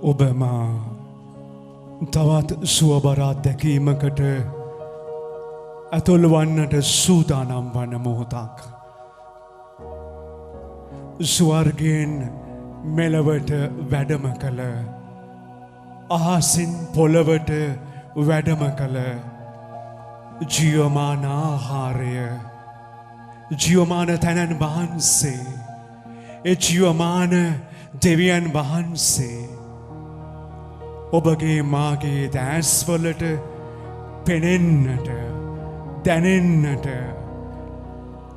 ඔබම තවත් සුවබර අත්දැකීමකට ඇතුල් වන්නට සූදානම් වන මොහොතක්. ස්වර්ගයෙන් මෙලවට වැඩම කළ අහසින් පොළවට වැඩම කළ ජීවමාන ආහාරය ජීවමාන තැනන් වහන්සේ ඒ ජීවමාන දෙවියන් වහන්සේ ඔබගේ මාගේ දැස්වලට පෙනෙන්නට දැනෙන්නට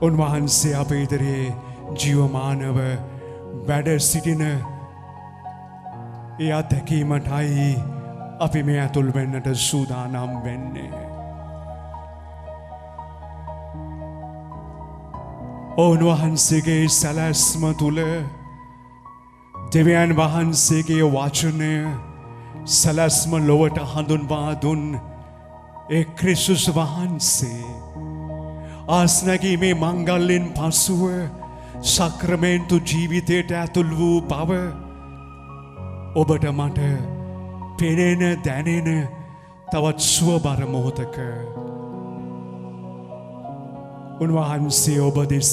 උන්වහන්සේ අප ඉදිරියේ ජීවමානව වැඩ සිටින ඒ අත්දැකීමටයි අපි මේ ඇතුල් වෙන්නට සූදානම් වෙන්නේ. උන්වහන්සේගේ සැලැස්ම තුල දෙවියන් වහන්සේගේ වචනය සැලැස්ම ලොවට හඳුන්වා දුන් ඒ ක්‍රිස්තුස් වහන්සේ ආස්නැගීමේ මංගල්‍යයෙන් පසුව සක්‍රමේන්තු ජීවිතයට ඇතුල් වූ බව ඔබට මට පෙනෙන දැනෙන තවත් සුවබර මොහොතක උන්වහන්සේ ඔබ දෙස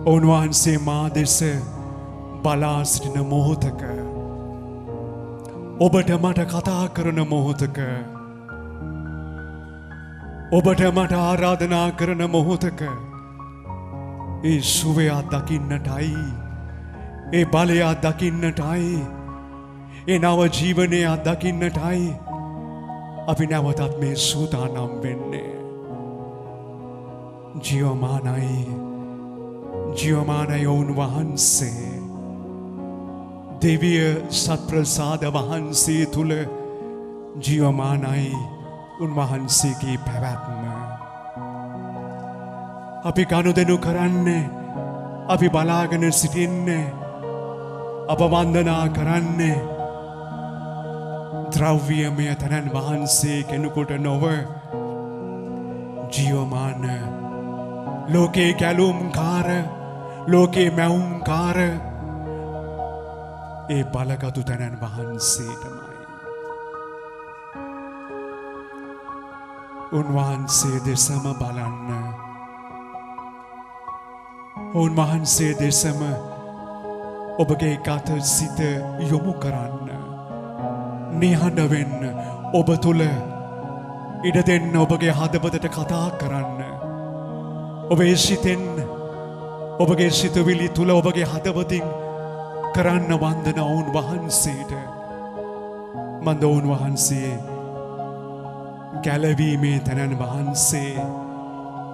උන්වහන්සේ මා දෙස බලා සිටින මොහොතක ඔබට මට කතා කරන මොහොතක ඔබට මට ආරාධනා කරන මොහොතක ඒ සුවය දකින්නටයි ඒ බලය දකින්නටයි ඒ නව ජීවනය දකින්නටයි අපි නැවතත් මේ සූදානම් වෙන්නේ. ජීවමානයි උන්වහන්සේ දෙවිය සත්ප්‍රසාද වහන්සේ තුල ජීවමානයි උන්වහන්සේගේ පැවැත්ම. අපි ගනුදෙනු කරන්නේ අපි බලාගෙන සිටින්නේ අප වන්දනා කරන්නේ ද්‍රව්‍යමය තනන් වහන්සේ කෙනෙකුට නොව ජීවමාන ලෝකේ ගැලුම්කාර ලෝකේ මැවුම්කාර ඒ බලගතු තනන් වහන්සේටමයි. උන්වහන්සේ දෙසම බලන්න උන්වහන්සේ දෙසම ඔබගේ ගත සිත යොමු කරන්න නිහඬ වෙන්න ඔබ තුල ඉඩ දෙන්න ඔබගේ හදවතට කතා කරන්න ඔබේ සිතෙන් ඔබගේ සිතුවිලි තුල ඔබගේ හදවතින් කරන්න වන්දනා උන්වහන්සේට මන්ද උන්වහන්සේ ගැලවීමේ තැනන් වහන්සේ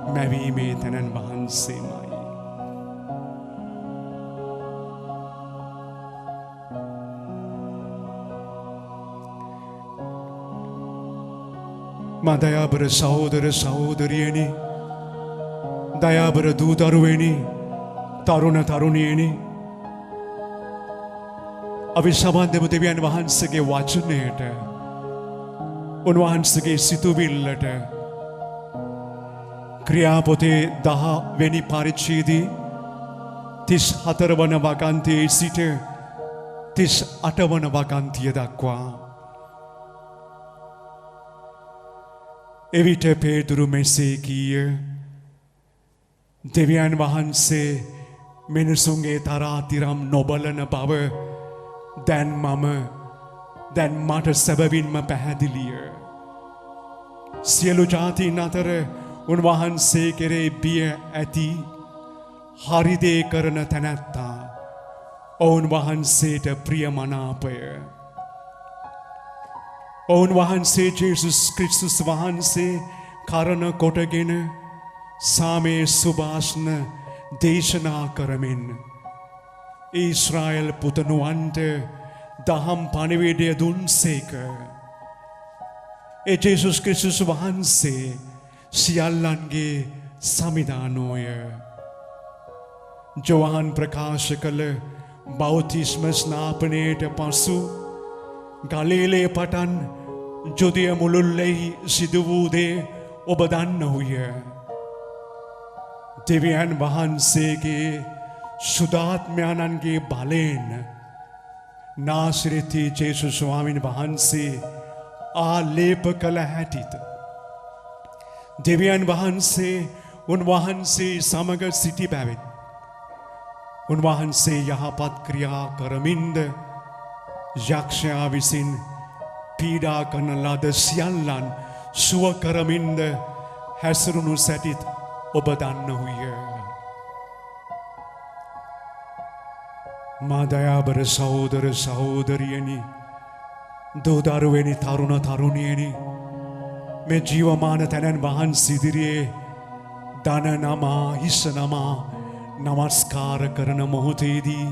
මැවීමේ තැනන් වහන්සේමයි. දයාබර සහෝදර සහෝදරියනි දයාබර දූ දරුවනි තරුණ තරුණියනි අපි සම්බන්ධව දෙවියන් වහන්සේගේ වචනයට උන්වහන්සේගේ සිතුවිල්ලට ක්‍රියාපොතේ 10 වෙනි පරිච්ඡේදයේ 34 වන වගන්තියේ සිට 38 වන වගන්තිය දක්වා එවිට පේදුරු මෙසේ කීය දෙවියන් වහන්සේ මිනිසුන්ගේ තරාතිරම් නොබලන බව දැන් මට සැබවින්ම පැහැදිලිය. සියලු ජාතීන් අතර උන්වහන්සේ කෙරේ බිය ඇති හරිදේ කරන තැනැත්තා ඔවුන් වහන්සේට ප්‍රියමනාපය. ඔවුන් වහන්සේ ජේසුස් ක්‍රිස්තුස් වහන්සේ කරන කොටගෙන සාමයේ සුභාෂණ දේශනා කරමින් ඊශ්‍රායල් පුතණුවන්ට දහම් පණිවිඩය දුන්සේක. ඒ ජේසුස් ක්‍රිස්තුස් වහන්සේ සියල්ලන්ගේ සමිදානෝය. ජෝහන් ප්‍රකාශ කළ බෞතිස්ම ස්නාපනයට පසු ගලීලේ පටන් ජුදිය මුළුල්ලෙහි සිදු වූ දේ ඔබ දන්නහුය. දෙවියන් වහන්සේගේ සුදාත්මයන්ගේ බලයෙන් නාසිරෙති ජේසුස් ස්වාමීන් වහන්සේ ආලේප කළ හැටිද දෙවියන් වහන්සේ උන්වහන්සේ සමග සිටි බැවින් උන්වහන්සේ යහපත් ක්‍රියා කරමින්ද යක්ෂයා විසින් පීඩා කරන ලද සියල්ලන් සුව කරමින්ද හැසිරුණු සැටිත් ඔබ දන්නහුය. මා දයාබර සහෝදර සහෝදරියනි දෝදරුවෙනි තරුණ තරුණියනි මේ ජීවමාන තැනන් වහන්සේ ඉදිරියේ දන නමා හිස නමා නමස්කාර කරන මොහොතේදී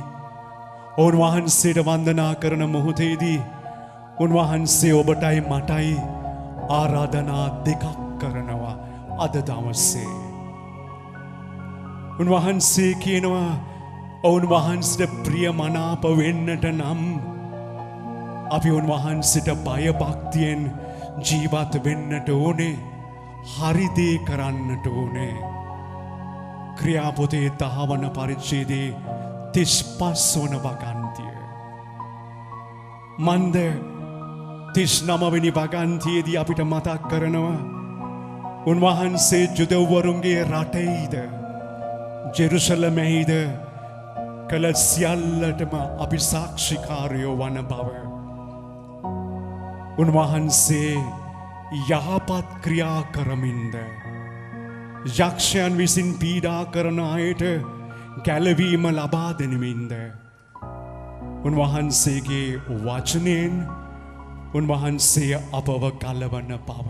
උන්වහන්සේට වන්දනා කරන මොහොතේදී උන්වහන්සේ ඔබටයි මටයි ආරාධනා දෙකක් කරනවා අද දවසේ. උන්වහන්සේ කියනවා උන්වහන්සේට ප්‍රියමනාප වෙන්නට නම් අපි උන්වහන්සේට බය භක්තියෙන් ජීවත් වෙන්නට ඕනේ. හරි දේ කරන්නට ඕනේ. ක්‍රියාපොතේ 10 වන පරිච්ඡේදයේ 35 වන වගන්තිය. මන්ද 39 වෙනි වගන්තියේදී අපිට මතක් කරනවා උන්වහන්සේ ජුදෙව්වරුන්ගේ රටේද ජෙරුසලමේද කළ සියල්ලටම අපි සාක්ෂිකාරයෝ වන බව. උන්වහන්සේ යහපත් ක්‍රියා කරමින්ද යක්ෂයන් විසින් පීඩා කරන අයට ගැලවීම ලබා දෙනමින්ද උන්වහන්සේගේ වචනයෙන් උන්වහන්සේ අපව කලවන බව.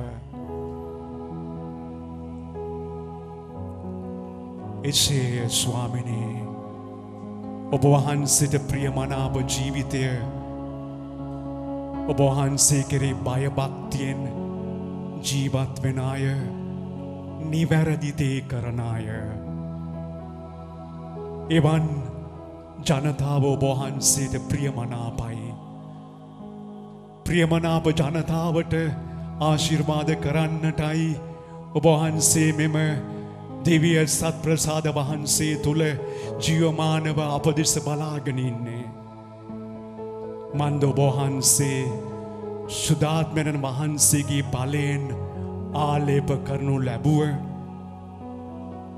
එසේ ස්වාමිනේ ඔබ වහන්සේට ප්‍රියමනාප ජීවිතය ඔබ වහන්සේ කෙරේ බය භක්තියෙන් ජීවත් වෙන අය නිවැරදි දේ කරන අය එවන් ජනතාව ඔබ වහන්සේට ප්‍රියමනාපයි. ප්‍රියමනාප ජනතාවට ආශිර්වාද කරන්නටයි ඔබ වහන්සේ මෙම දිව්‍ය සත්ප්‍රසාද වහන්සේ තුල ජීවමානව අප දෙස බලාගෙන ඉන්නේ. මන්ද ඔබ වහන්සේ සුදාත්මයන් වහන්සේගේ බලයෙන් ආලේප කරනු ලැබුව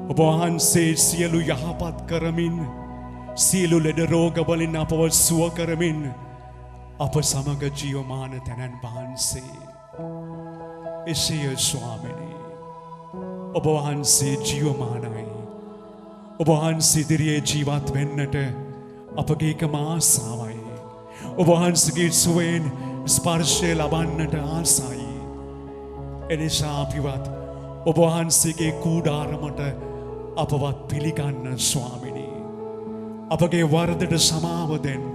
ඔබ වහන්සේ සියලු යහපත් කරමින් සියලු ලෙඩ රෝග වලින් අපව සුව කරමින් අප සමග ජීවමාන තැනන් වහන්සේ. එසේය ස්වාමිනේ ඔබ වහන්සේ ජීවමානයි. ඔබ වහන්සේ ඉදිරියේ ජීවත් වෙන්නට අපගේ එකම ආසාවයි. ඔබ වහන්සේගේ සුවයෙන් ස්පර්ශය ලබන්නට ආසයි. එනිසා අපිවත් ඔබ වහන්සේගේ කූඩාරමට අපවත් පිළිගන්න ස්වාමිනී. අපගේ වරදට සමාව දෙන්න.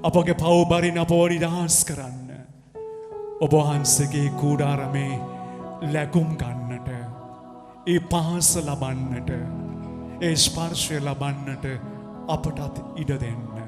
අපගේ පව් බරින් අපව නිදහස් කරන්න. ඔබ වහන්සේගේ කූඩාරමේ ලැබුම් ගන්නට, ඒ පහස ලබන්නට, ඒ ස්පර්ශය ලබන්නට අපටත් ඉඩ දෙන්න.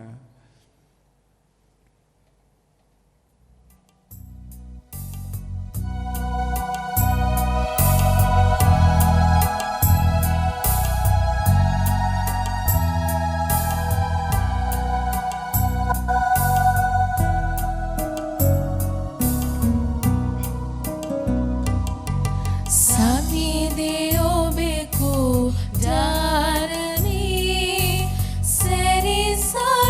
Sa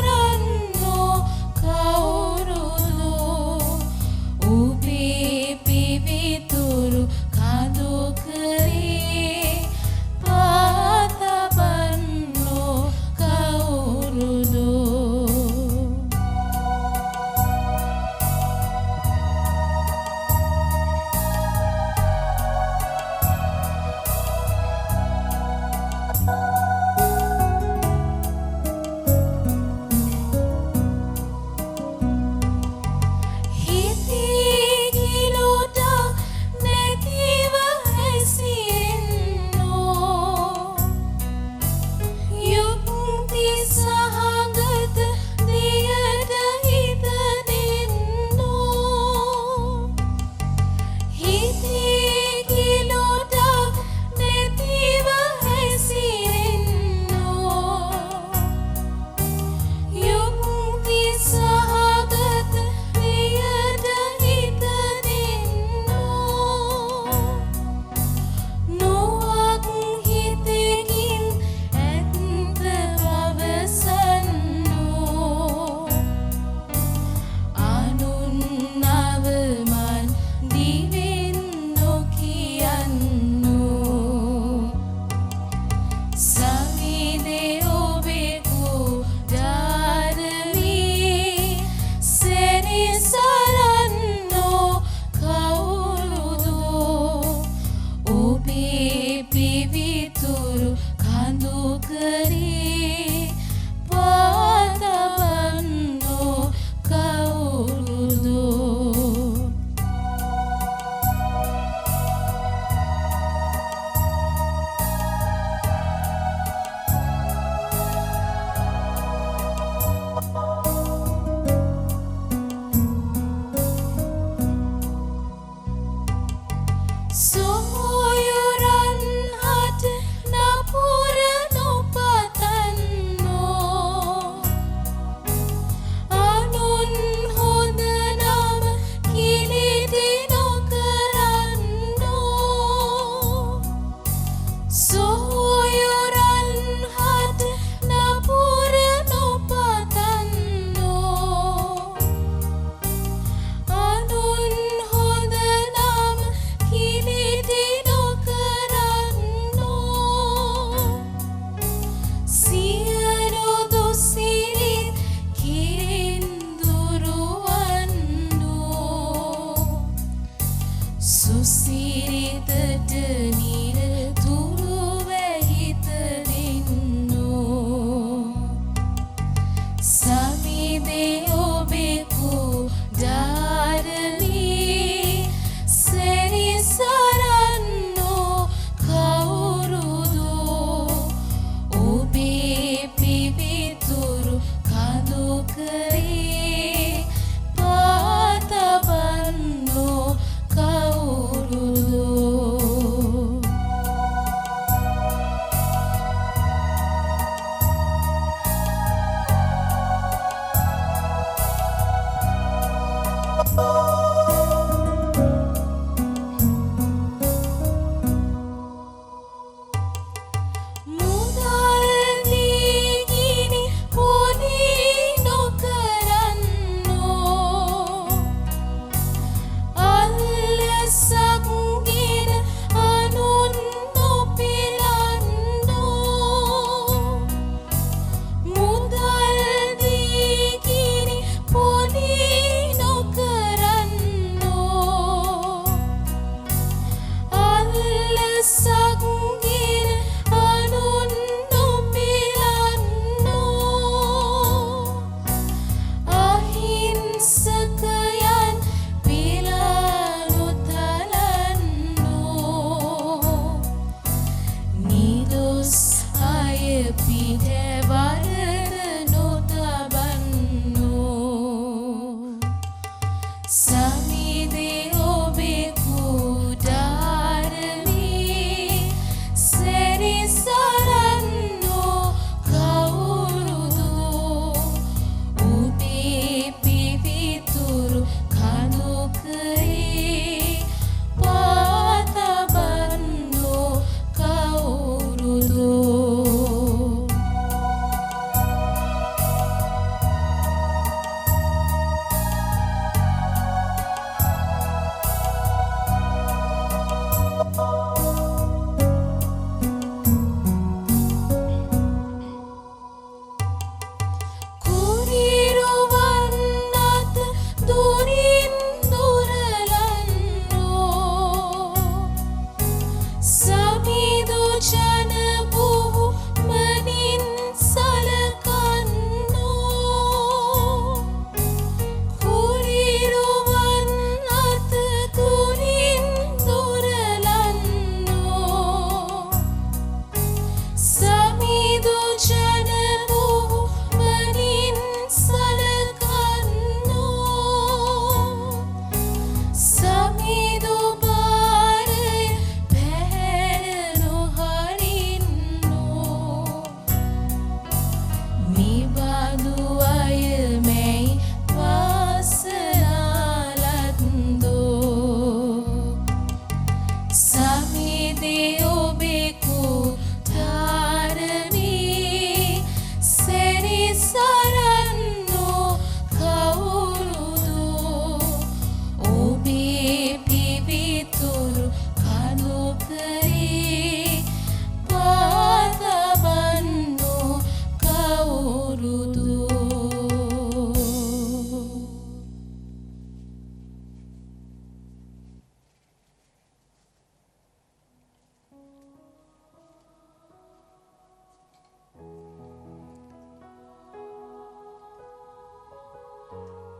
සුසිරිතට නිරතුරුව හිත දෙන්නෝ සමිදේ ඔබේ කුඩාරණී සැරිසරන්නෝ කවුරුදෝ ඔබේ පිවිතුරු කඳු කරේ පාතබන්නෝ කවුරුදෝ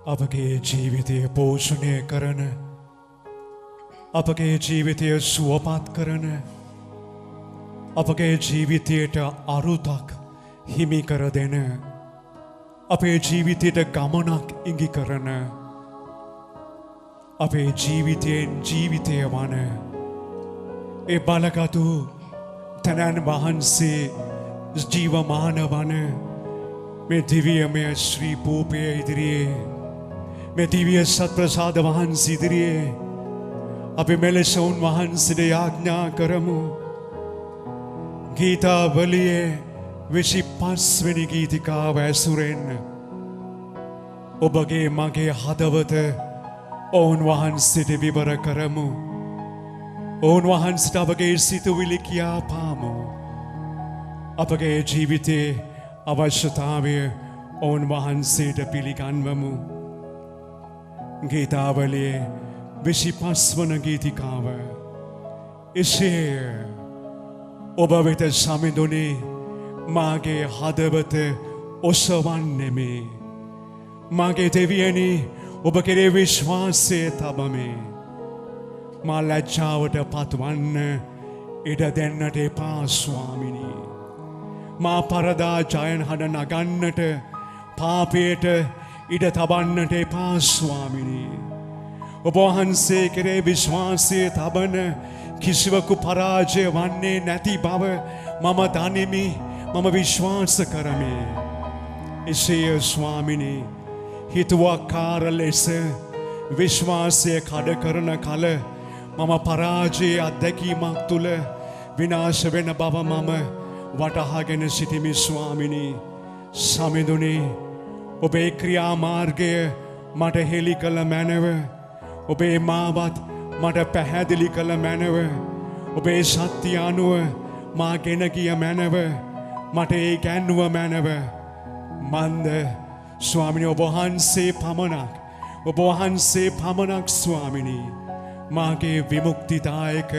අපගේ ජීවිතය පෝෂණය කරන අපගේ ජීවිතය සුවපත් කරන අපගේ ජීවිතයට අරුතක් හිමි කර දෙන අපේ ජීවිතයට ගමනක් ඉඟි කරන අපේ ජීවිතයෙන් ජීවිතය වන ඒ බලගතු තැනන් වහන්සේ ජීවමාන වන මේ දිව්‍යමය ශ්‍රී පූපය ඉදිරියේ මේ දිව්‍ය සත්ප්‍රසාද වහන්සේ ඉදිරියේ අපි මෙලෙස උන්වහන්සේට යාඥා කරමු. ගීතාවලියේ 25 වෙනි ගීතිකාව ඇසුරෙන් ඔබගේ මගේ හදවත උන්වහන්සේට විවර කරමු. උන්වහන්සේට අපගේ සිතුවිලි කියා පාමු. අපගේ ජීවිතයේ අවශ්‍යතාවය උන්වහන්සේට පිළිගන්වමු. ගීතාවලියේ 25 වන ගීතිකාව එසේ ඔබ වෙත සමිඳුනේ මාගේ හදවත ඔසවන්නෙමි. මාගේ දෙවියනි ඔබ කෙරේ විශ්වාසය තබමි. මා ලැජ්ජාවට පත්වන්න ඉඩ දෙන්නට එපා ස්වාමිනී. මා පරදා ජයන් හඬ නගන්නට පාපයට ඉඩ තබන්නට එපා ස්වාමිනී. ඔබ වහන්සේ කෙරේ විශ්වාසය තබන කිසිවකු පරාජය වන්නේ නැති බව මම දනිමි. මම විශ්වාස කරමි. එසේය ස්වාමිනී හිතුවක්කාර ලෙස විශ්වාසය කඩ කරන කල මම පරාජයේ අත්දැකීමක් තුළ විනාශ වෙන බව මම වටහාගෙන සිටිමි ස්වාමිනී. සමිඳුනේ ඔබේ ක්‍රියාමාර්ගය මට හෙළි කළ මැනව. ඔබේ මාවත් මට පැහැදිලි කළ මැනව. ඔබේ සත්‍ය අනුව මා ගෙන ගිය මැනව. මට ඒ ගැන්නුව මැනව. මන්ද ස්වාමිනී ඔබ වහන්සේ පමණක් ඔබ වහන්සේ පමණක් ස්වාමිනී මාගේ විමුක්තිදායක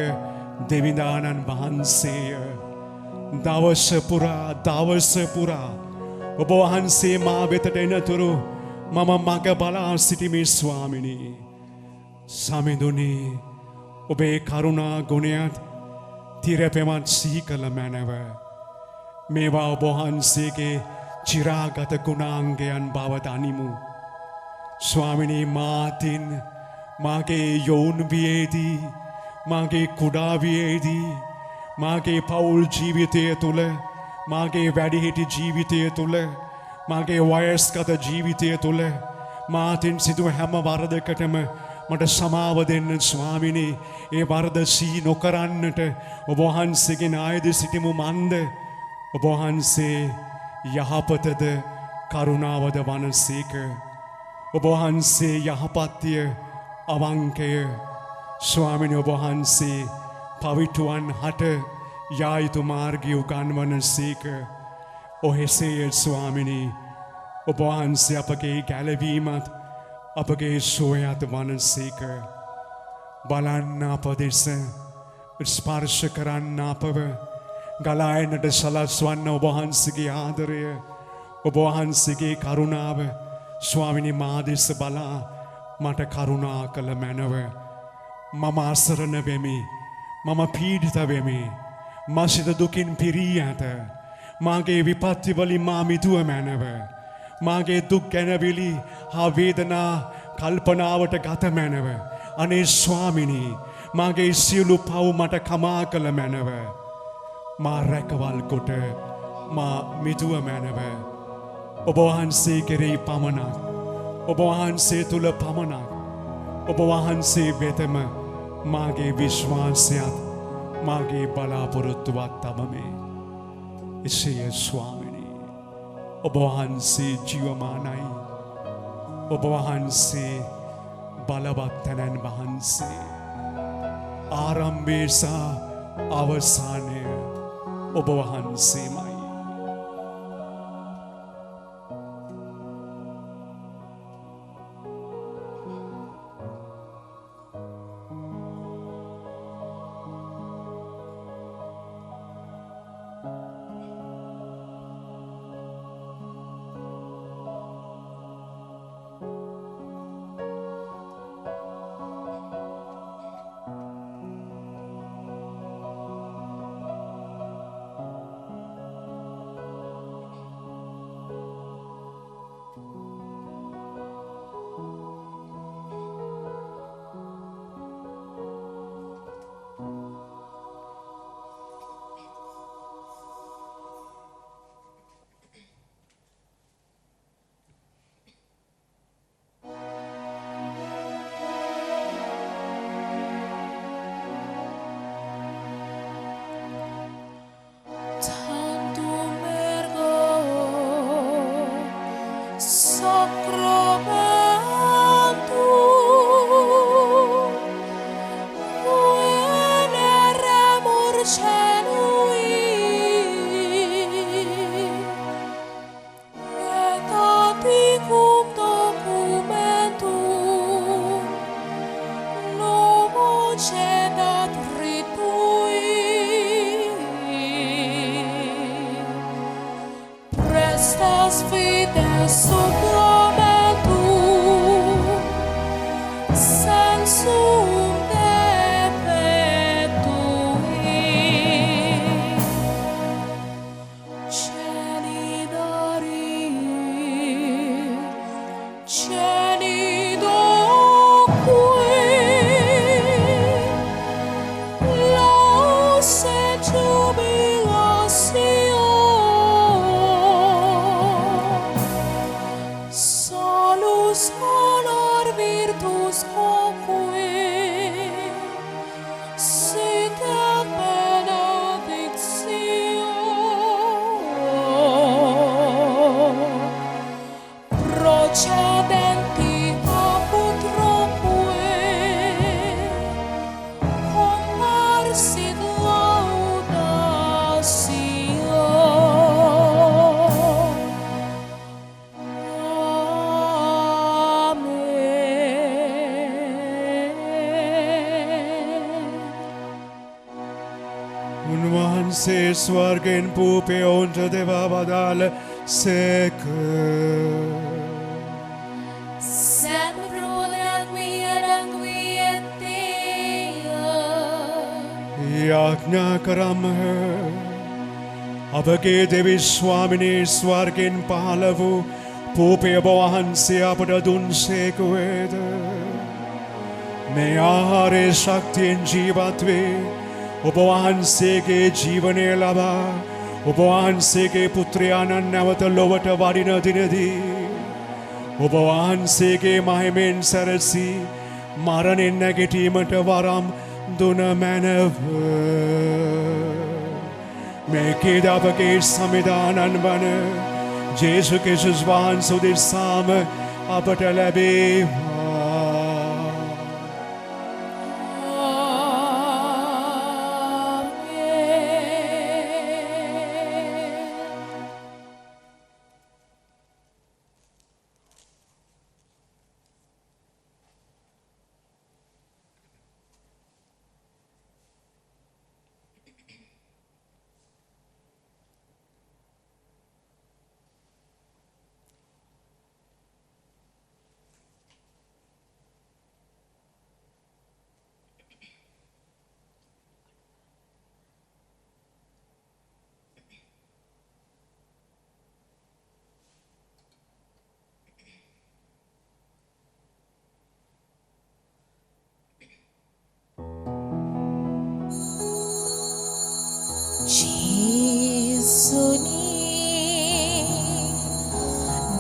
දෙවිදානන් වහන්සේය. දවස පුරා ඔබ වහන්සේ මා වෙතට එනතුරු මම මග බලා සිටිමි ස්වාමිනී. සමිඳුනී ඔබේ කරුණා ගුණයත් තිරපෙමත් සිහි කළ මැනව. මේවා ඔබ වහන්සේගේ චිරාගත ගුණාංගයන් බව දනිමු. ස්වාමිනී මාතින් මාගේ යොවුන් වියේදී මාගේ කුඩා වියේදී මාගේ පවුල් ජීවිතය තුළ මාගේ වැඩිහිටි ජීවිතය තුළ මාගේ වයස්ගත ජීවිතය තුළ මාතින් සිදුව හැම වරදකටම මට සමාව දෙන්න ස්වාමිනී. ඒ වරද සිහි නොකරන්නට ඔබ වහන්සේගෙන් ආයද සිටිමු මන්ද. ඔබ වහන්සේ යහපතද කරුණාවද වනසේක. ඔබ වහන්සේ යහපත්ය අවංකය. ස්වාමිනී ඔබ වහන්සේ පවිටුවන් හට යා යුතු මාර්ගය උගන්වන සේක. ඔහෙසේය ස්වාමිනී ඔබ වහන්සේ අපගේ ගැලවීමත් අපගේ සුවයත් වනසේක. බලන්න අප දෙස ස්පර්ශ කරන්න අපව ගලා එන්නට සලස්වන්න ඔබ වහන්සේගේ ආදරය ඔබ වහන්සේගේ කරුණාව ස්වාමිනී මා දෙස බලා මට කරුණා කළ මැනව. මම අසරණ වෙමි. මම පීඩිත වෙමි. මසිත දුකින් පිරී ඇත. මාගේ විපත්ති වලින් මා මිදුව මැනව. මාගේ දුක් ගැනවිලි හා වේදනා කල්පනාවට ගත මැනව. අනේ ස්වාමිනී මාගේ සියලු පව් මට කමා කළ මැනව. මා රැකවල් කොට මා මිදුව මැනව. ඔබ වහන්සේ කෙරෙහි පමණක් ඔබ වහන්සේ තුල පමණක් ඔබ වහන්සේ වෙතම මාගේ විශ්වාසයත් මාගේ බලාපොරොත්තුවත් තබමි. එසේය ස්වාමිනී ඔබ වහන්සේ ජීවමානයි. ඔබ වහන්සේ බලවත් තැනැන් වහන්සේ. ආරම්භය සහ අවසානය ඔබ වහන්සේමයි. cedat ritui prestas fides suplementum sensum depetui Solus honor virtus quoque sit et benedictio procedenti apud Roque comparsit laudatio. Unvanse svergen pupe unter deva vadal seker. Sed prodat viedam quietia Yajna karam අපගේ දෙවි ස්වාමිනී ස්වර්ගෙන් පහළ වූ පූපය ඔබ වහන්සේ අපට දුන්සේකුවේද. මේ ආහාරයේ ශක්තියෙන් ජීවත් වේ ඔබ වහන්සේගේ ජීවනය ලබා ඔබ වහන්සේගේ පුත්‍රයාණන් නැවත ලොවට වඩින දිනදී ඔබ වහන්සේගේ මහිමෙන් සැරසී මරණෙන් නැගිටීමට වරම් දුන මැනව. මේකේද අපගේ සමිධානන් වන ජේසු ක්‍රිස්තුස් වහන්සේ උදෙසාම අපට ලැබේවා.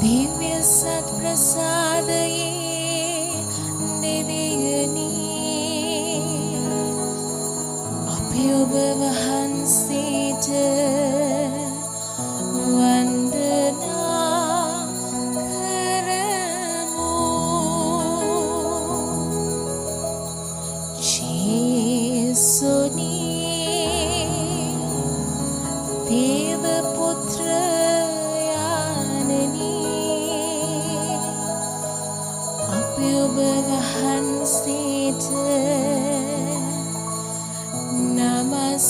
दिव्य सत्प्रसादये निवेयनी अपि ඔබ වහන්සේට වන්දනා කරමු. ජේසුනි දේව පුත්‍ර ඔබ වහන්සේට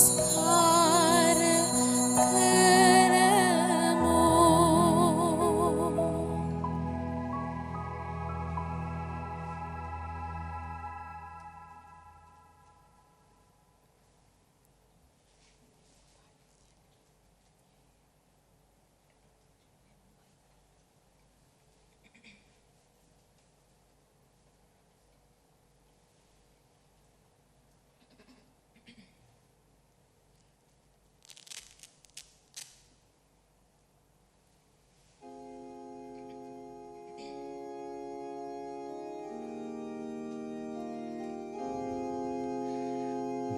නමස්කාර කරමු.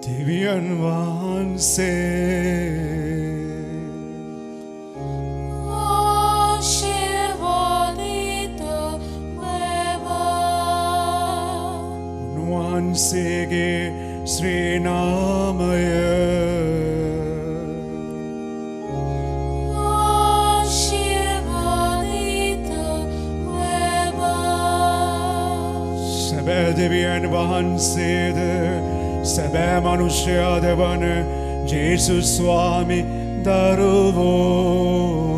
දෙවියන් වහන්සේ ආශිර්වාදිත වේවා. උන්වහන්සේගේ ශ්‍රී නාමය ආශිර්වාදිත වේවා. සැබෑ දෙවියන් වහන්සේද සැබෑ මනුෂ්‍යයාද වන ජේසුස් ස්වාමි දරුවෝ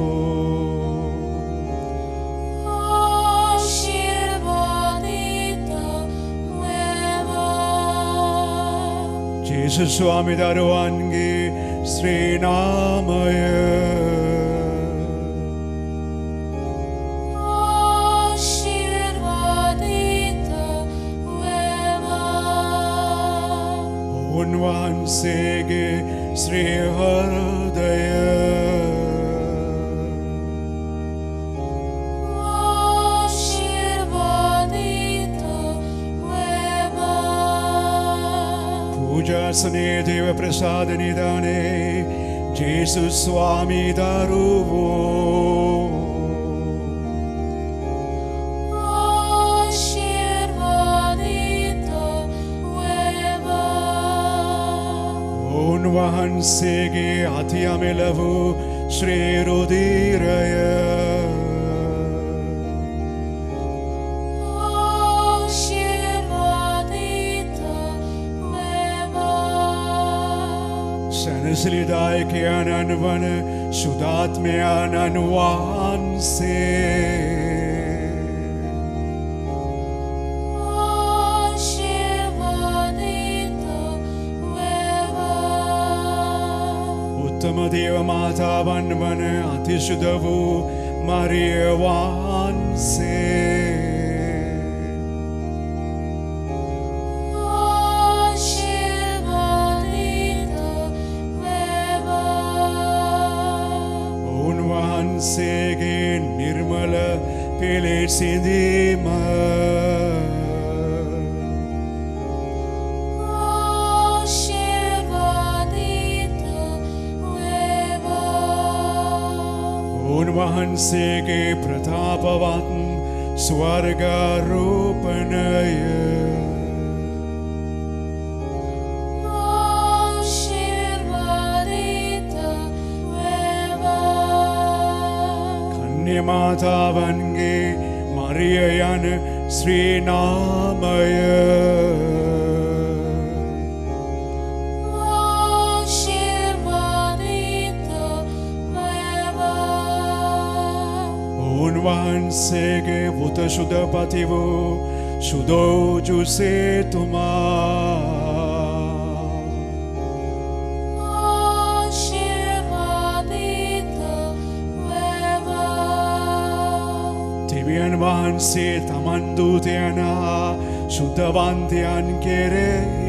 ජේසුස් ස්වාමි දරුවන්ගේ ශ්‍රී නාමය උන්වහන්සේගේ ශ්‍රී හෘදය पूजासने देव प्रसाद निदाने जेसुस स्वामी दरुवो උන්වහන්සේගේ අති අමිල වූ ශ්‍රී රුධිරය සැනසිලිදායකයන්න් වන සුදාත්මයන්න් වහන්සේ උත්තම දේව මාතාවන් වන අතිශුද්ධ වූ මරිය වහන්සේ උන්වහන්සේගේ නිර්මල පිළිසිඳීම උන්වහන්සේගේ ප්‍රතාපවත් ස්වර්ගාරෝපණය කන්‍ය මාතාවන්ගේ මරිය යන ශ්‍රී නාමය උන්වහන්සේගේ පුත සුදපති වූ සුදෝජුසේතුමා දෙවියන් වහන්සේ තමන් දූතයන් හා සුද්ධවන්තයන් කෙරෙහි